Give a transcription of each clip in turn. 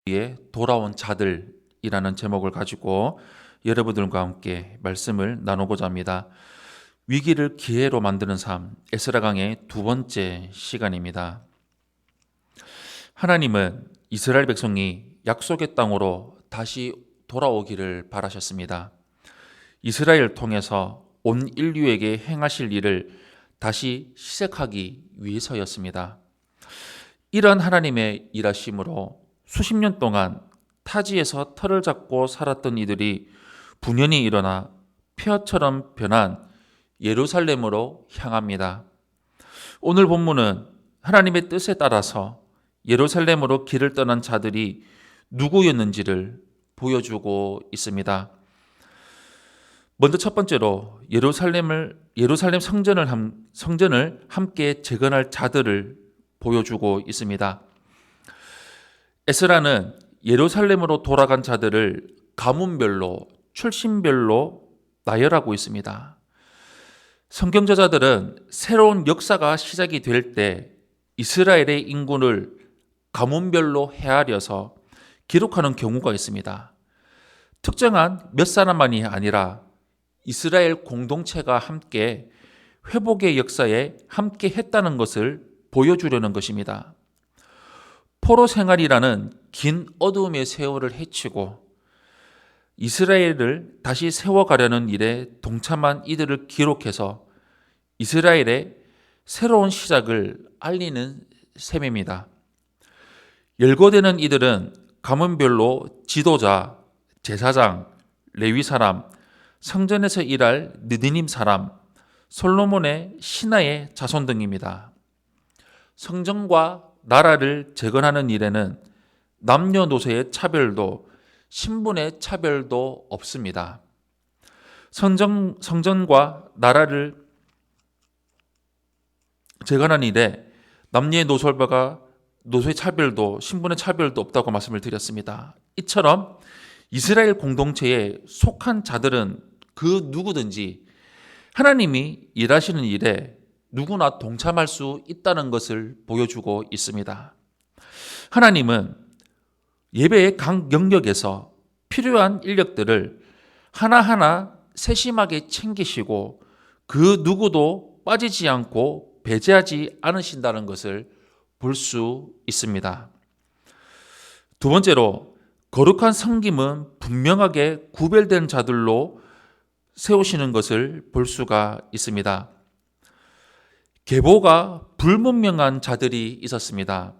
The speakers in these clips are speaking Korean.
위에 돌아온 자들이라는 제목을 가지고 여러분들과 함께 말씀을 나누고자 합니다. 위기를 기회로 만드는 삶, 에스라 강의 두 번째 시간입니다. 하나님은 이스라엘 백성이 약속의 땅으로 다시 돌아오기를 바라셨습니다. 이스라엘을 통해서 온 인류에게 행하실 일을 다시 시작하기 위해서였습니다. 이런 하나님의 일하심으로 수십 년 동안 타지에서 터를 잡고 살았던 이들이 분연히 일어나 폐허처럼 변한 예루살렘으로 향합니다. 오늘 본문은 하나님의 뜻에 따라서 예루살렘으로 길을 떠난 자들이 누구였는지를 보여주고 있습니다. 먼저 첫 번째로 예루살렘 성전을 함께 재건할 자들을 보여주고 있습니다. 에스라는 예루살렘으로 돌아간 자들을 가문별로, 출신별로 나열하고 있습니다. 성경 저자들은 새로운 역사가 시작이 될 때 이스라엘의 인구를 가문별로 헤아려서 기록하는 경우가 있습니다. 특정한 몇 사람만이 아니라 이스라엘 공동체가 함께 회복의 역사에 함께 했다는 것을 보여주려는 것입니다. 포로 생활이라는 긴 어두움의 세월을 헤치고 이스라엘을 다시 세워가려는 일에 동참한 이들을 기록해서 이스라엘의 새로운 시작을 알리는 셈입니다. 열거되는 이들은 가문별로 지도자, 제사장, 레위 사람, 성전에서 일할 느디님 사람, 솔로몬의 신하의 자손 등입니다. 성전과 나라를 재건하는 일에는 남녀노소의 차별도 신분의 차별도 없습니다. 성전과 나라를 재건하는 일에 노소의 차별도 신분의 차별도 없다고 말씀을 드렸습니다. 이처럼 이스라엘 공동체에 속한 자들은 그 누구든지 하나님이 일하시는 일에 누구나 동참할 수 있다는 것을 보여주고 있습니다. 하나님은 예배의 각 영역에서 필요한 인력들을 하나하나 세심하게 챙기시고 그 누구도 빠지지 않고 배제하지 않으신다는 것을 볼 수 있습니다. 두 번째로 거룩한 섬김은 분명하게 구별된 자들로 세우시는 것을 볼 수가 있습니다. 계보가 불분명한 자들이 있었습니다.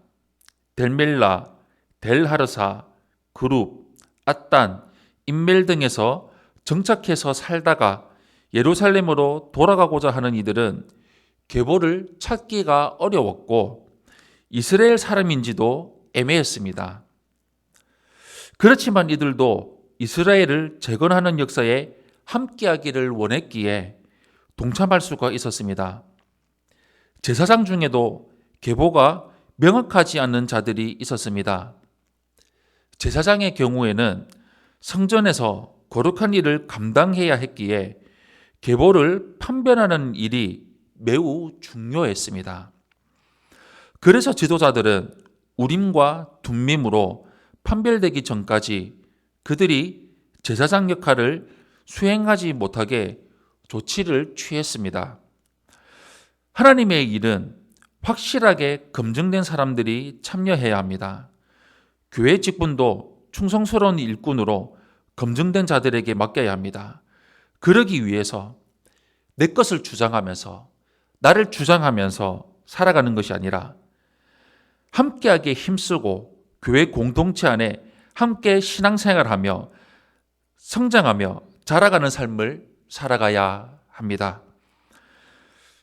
델멜라, 델하르사, 그룹, 앗단, 인멜 등에서 정착해서 살다가 예루살렘으로 돌아가고자 하는 이들은 계보를 찾기가 어려웠고 이스라엘 사람인지도 애매했습니다. 그렇지만 이들도 이스라엘을 재건하는 역사에 함께하기를 원했기에 동참할 수가 있었습니다. 제사장 중에도 계보가 명확하지 않는 자들이 있었습니다. 제사장의 경우에는 성전에서 거룩한 일을 감당해야 했기에 계보를 판별하는 일이 매우 중요했습니다. 그래서 지도자들은 우림과 둠밈으로 판별되기 전까지 그들이 제사장 역할을 수행하지 못하게 조치를 취했습니다. 하나님의 일은 확실하게 검증된 사람들이 참여해야 합니다. 교회 직분도 충성스러운 일꾼으로 검증된 자들에게 맡겨야 합니다. 그러기 위해서 내 것을 주장하면서 나를 주장하면서 살아가는 것이 아니라 함께하게 힘쓰고 교회 공동체 안에 함께 신앙생활하며 성장하며 자라가는 삶을 살아가야 합니다.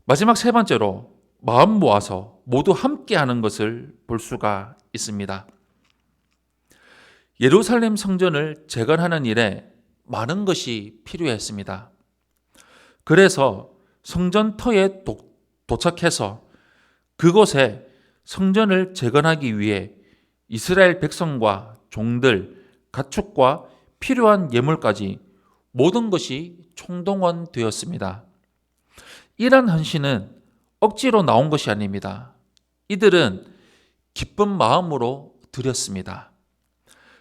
마지막 세 번째로 마음 모아서 모두 함께하는 것을 볼 수가 있습니다. 예루살렘 성전을 재건하는 일에 많은 것이 필요했습니다. 그래서 성전터에 도착해서 그곳에 성전을 재건하기 위해 이스라엘 백성과 종들, 가축과 필요한 예물까지 모든 것이 총동원되었습니다. 이러한 헌신은 억지로 나온 것이 아닙니다. 이들은 기쁜 마음으로 드렸습니다.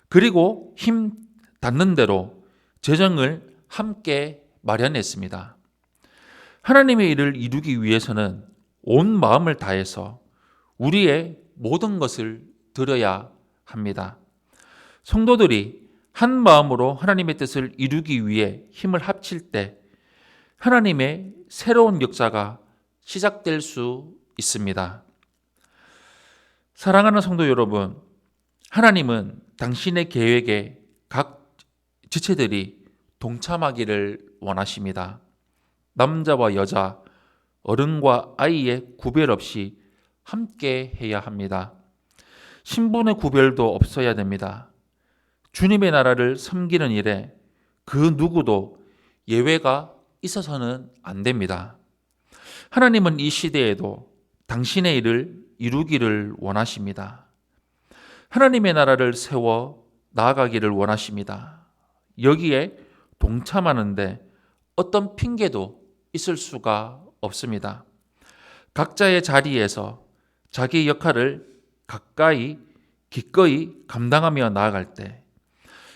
그리고 힘 닿는 대로 재정을 함께 마련했습니다. 하나님의 일을 이루기 위해서는 온 마음을 다해서 우리의 모든 것을 드려야 합니다. 성도들이 한 마음으로 하나님의 뜻을 이루기 위해 힘을 합칠 때 하나님의 새로운 역사가 시작될 수 있습니다. 사랑하는 성도 여러분, 하나님은 당신의 계획에 각 지체들이 동참하기를 원하십니다. 남자와 여자, 어른과 아이의 구별 없이 함께 해야 합니다. 신분의 구별도 없어야 됩니다. 주님의 나라를 섬기는 일에 그 누구도 예외가 있어서는 안 됩니다. 하나님은 이 시대에도 당신의 일을 이루기를 원하십니다. 하나님의 나라를 세워 나아가기를 원하십니다. 여기에 동참하는데 어떤 핑계도 있을 수가 없습니다. 각자의 자리에서 자기 역할을 가까이 기꺼이 감당하며 나아갈 때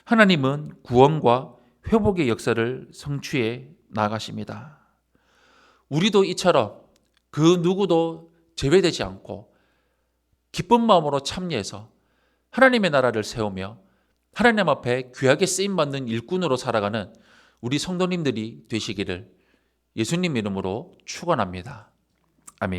하나님은 구원과 회복의 역사를 성취해 나가십니다. 우리도 이처럼 그 누구도 제외되지 않고 기쁜 마음으로 참여해서 하나님의 나라를 세우며 하나님 앞에 귀하게 쓰임받는 일꾼으로 살아가는 우리 성도님들이 되시기를 예수님 이름으로 축원합니다.